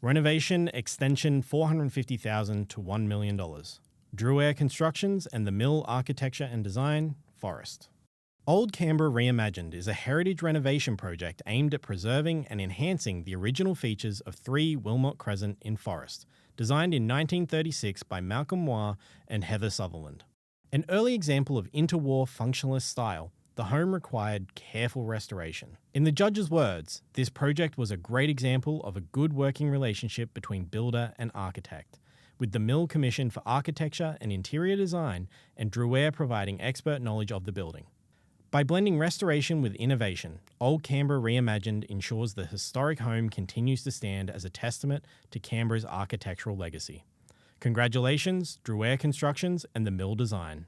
Renovation Extension $450,000 to $1 million. Drewaire Constructions and the Mill Architecture and Design, Forrest. Old Canberra Reimagined is a heritage renovation project aimed at preserving and enhancing the original features of 3 Wilmot Crescent in Forrest, designed in 1936 by Malcolm Moir and Heather Sutherland. An early example of interwar functionalist style, the home required careful restoration. In the judge's words, this project was a great example of a good working relationship between builder and architect, with the Mill commissioned for architecture and interior design and Drewaire providing expert knowledge of the building. By blending restoration with innovation, Old Canberra Reimagined ensures the historic home continues to stand as a testament to Canberra's architectural legacy. Congratulations, Drewaire Constructions and the Mill Design.